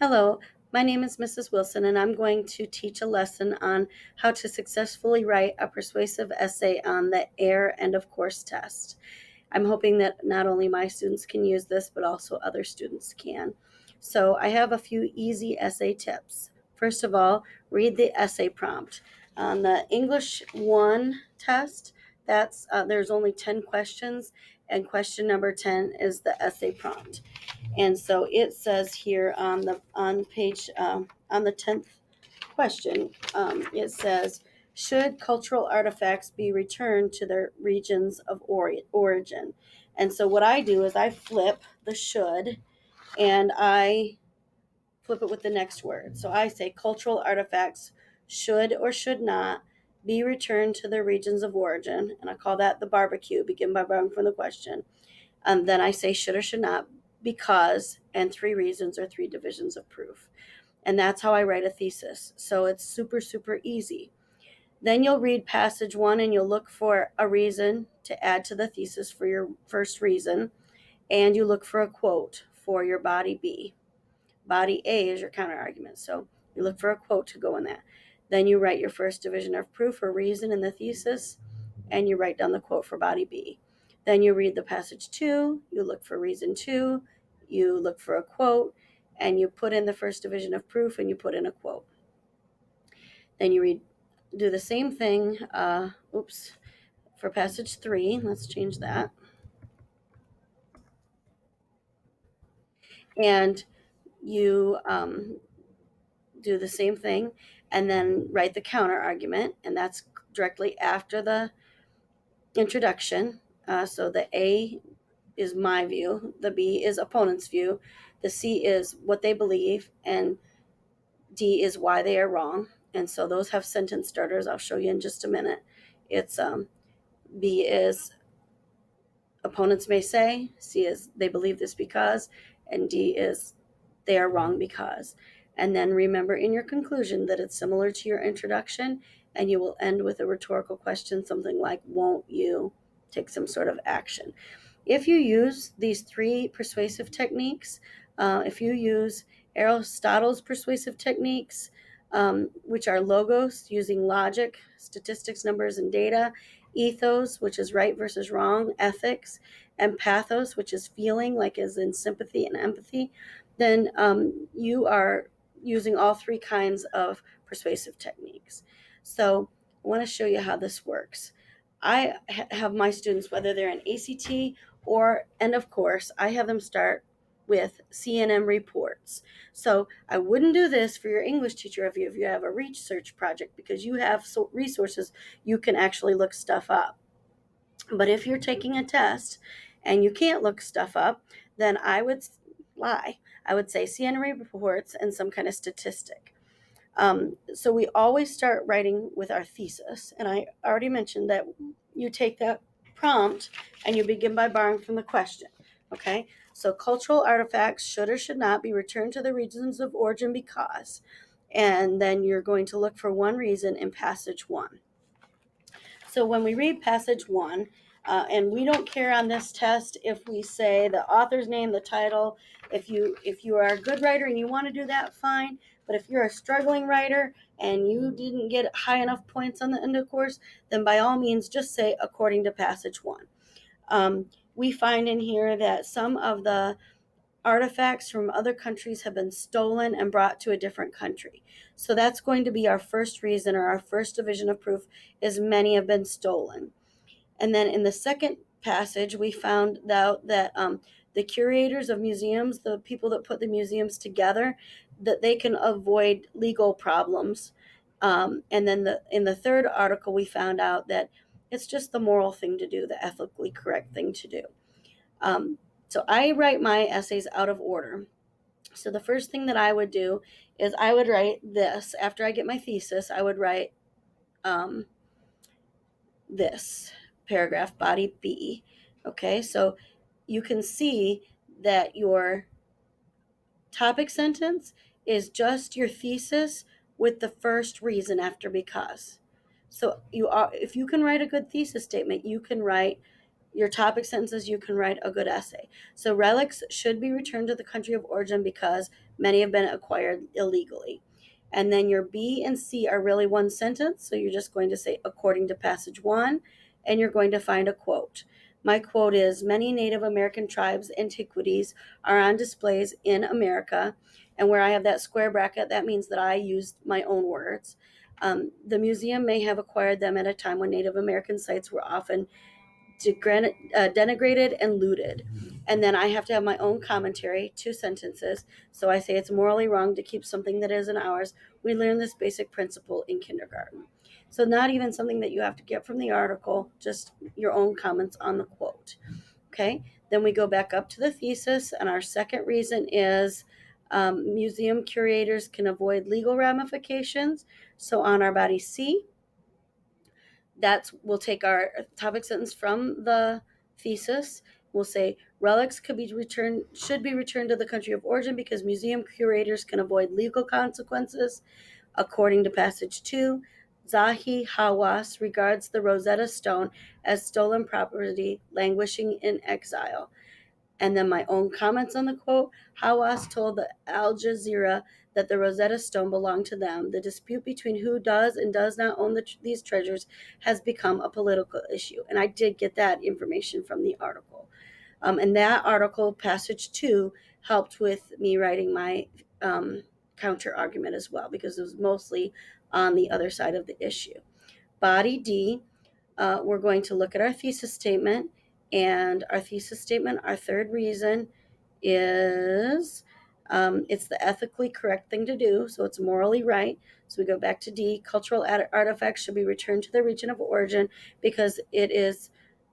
Hello, my name is Mrs. Wilson, and I'm going to teach a lesson on how to successfully write a persuasive essay on the AIR end of course test. I'm hoping that not only my students can use this, but also other students can. So I have a few easy essay tips. First of all, read the essay prompt. On the English 1 test, there's only 10 questions, and question number 10 is the essay prompt. And so it says here on page on the 10th question, it says, should cultural artifacts be returned to their regions of origin? And so what I do is I flip the should and I flip it with the next word. So I say cultural artifacts should or should not be returned to their regions of origin. And I call that the barbecue, begin by borrowing from the question. And then I say should or should not, because, and three reasons or three divisions of proof. And that's how I write a thesis. So it's super, super easy. Then you'll read passage 1 and you'll look for a reason to add to the thesis for your first reason. And you look for a quote for your body B. Body A is your counter argument. So you look for a quote to go in that. Then you write your first division of proof or reason in the thesis, and you write down the quote for body B. Then you read the passage 2, you look for reason 2, you look for a quote, and you put in the first division of proof and you put in a quote. Then you do the same thing, for passage 3. Let's change that. And you do the same thing and then write the counter argument, and that's directly after the introduction. So the A is my view, the B is opponent's view, the C is what they believe, and D is why they are wrong. And so those have sentence starters. I'll show you in just a minute. It's B is opponents may say, C is they believe this because, and D is they are wrong because. And then remember in your conclusion that it's similar to your introduction, and you will end with a rhetorical question, something like, won't you take some sort of action? If you use these three persuasive techniques, if you use Aristotle's persuasive techniques, which are logos, using logic, statistics, numbers, and data, ethos, which is right versus wrong, ethics, and pathos, which is feeling, like as in sympathy and empathy, then you are using all three kinds of persuasive techniques. So I want to show you how this works. I have my students, whether they're in ACT or end of course, I have them start with CNN reports. So I wouldn't do this for your English teacher if you have a research project, because you have resources you can actually look stuff up. But if you're taking a test and you can't look stuff up, then I would lie. I would say CNN reports and some kind of statistic. So we always start writing with our thesis. And I already mentioned that you take that prompt and you begin by borrowing from the question. Okay, so cultural artifacts should or should not be returned to the regions of origin because, and then you're going to look for one reason in passage 1. So when we read passage 1, and we don't care on this test if we say the author's name, the title. If you are a good writer and you want to do that, fine. But if you're a struggling writer and you didn't get high enough points on the end of course, then by all means just say according to passage 1. We find in here that some of the artifacts from other countries have been stolen and brought to a different country. So that's going to be our first reason, or our first division of proof, is many have been stolen. And then in the second passage, we found out that the curators of museums, the people that put the museums together, that they can avoid legal problems. And then in the third article, we found out that it's just the moral thing to do, the ethically correct thing to do. So I write my essays out of order. So the first thing that I would do is I would write this. After I get my thesis, I would write this paragraph, body B. Okay, so you can see that your topic sentence is just your thesis with the first reason after because. So if you can write a good thesis statement, you can write your topic sentences, you can write a good essay. So relics should be returned to the country of origin because many have been acquired illegally. And then your B and C are really one sentence. So you're just going to say, according to passage one, and you're going to find a quote. My quote is, many Native American tribes' antiquities are on displays in America. And where I have that square bracket, that means that I used my own words. The museum may have acquired them at a time when Native American sites were often denigrated and looted. And then I have to have my own commentary, two sentences. So I say it's morally wrong to keep something that isn't ours. We learn this basic principle in kindergarten. So not even something that you have to get from the article, just your own comments on the quote. Okay, then we go back up to the thesis, and our second reason is museum curators can avoid legal ramifications. So on our body C, we'll take our topic sentence from the thesis. We'll say relics should be returned to the country of origin because museum curators can avoid legal consequences. According to passage 2, Zahi Hawass regards the Rosetta Stone as stolen property languishing in exile. And then my own comments on the quote. Hawass told the Al Jazeera that the Rosetta Stone belonged to them. The dispute between who does and does not own these treasures has become a political issue. And I did get that information from the article. And that article, passage 2, helped with me writing my counter argument as well, because it was mostly on the other side of the issue. Body D, we're going to look at our thesis statement. And our thesis statement, our third reason is it's the ethically correct thing to do, so it's morally right. So we go back to D, cultural artifacts should be returned to their region of origin because it is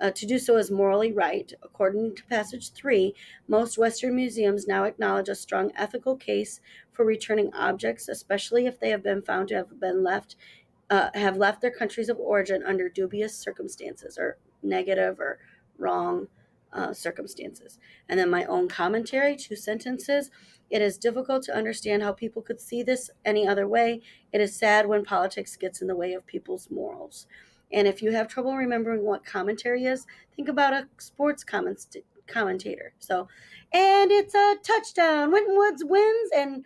to do so is morally right. According to passage 3, most Western museums now acknowledge a strong ethical case for returning objects, especially if they have been found to have left their countries of origin under dubious circumstances or negative or wrong circumstances. And then my own commentary, two sentences. It is difficult to understand how people could see this any other way. It is sad when politics gets in the way of people's morals. And if you have trouble remembering what commentary is, think about a sports commentator. So, and it's a touchdown. Winton Woods wins and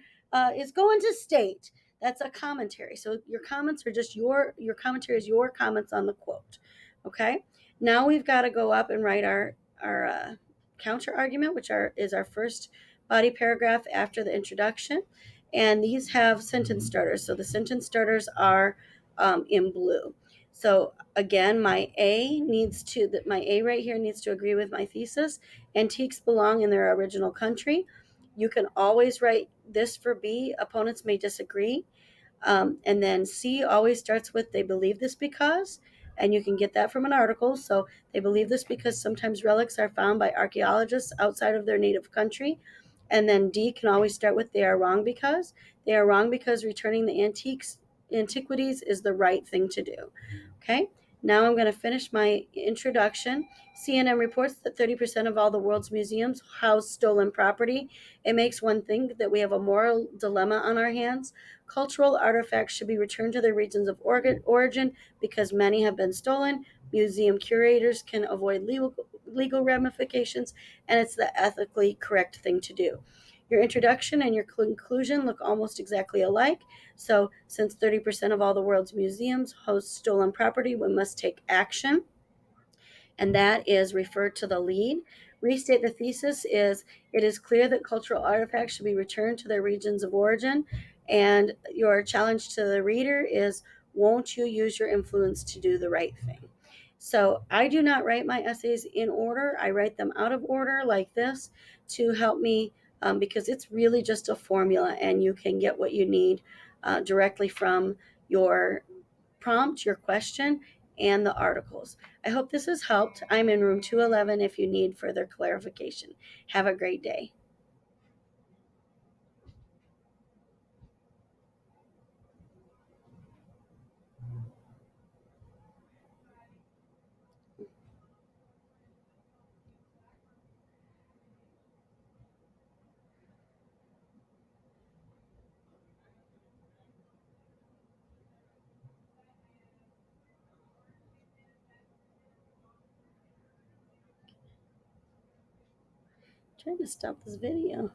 is going to state. That's a commentary. So your comments are just your commentary is your comments on the quote. Okay. Now we've got to go up and write our counter argument, which is our first body paragraph after the introduction. And these have sentence starters. So the sentence starters are in blue. So again, my A right here needs to agree with my thesis. Antiques belong in their original country. You can always write this for B. Opponents may disagree. And then C always starts with they believe this because, and you can get that from an article. So they believe this because sometimes relics are found by archaeologists outside of their native country. And then D can always start with they are wrong because. They are wrong because returning the antiquities is the right thing to do. Okay, now I'm going to finish my introduction. CNN reports that 30% of all the world's museums house stolen property. It makes one think that we have a moral dilemma on our hands. Cultural artifacts should be returned to their regions of origin because many have been stolen. Museum curators can avoid legal ramifications, and it's the ethically correct thing to do. Your introduction and your conclusion look almost exactly alike. So, since 30% of all the world's museums host stolen property, we must take action. And that is referred to the lead. Restate the thesis is it is clear that cultural artifacts should be returned to their regions of origin. And your challenge to the reader is won't you use your influence to do the right thing? So I do not write my essays in order. I write them out of order like this to help me because it's really just a formula and you can get what you need directly from your prompt, your question, and the articles. I hope this has helped. I'm in room 211 if you need further clarification. Have a great day. trying to stop this video.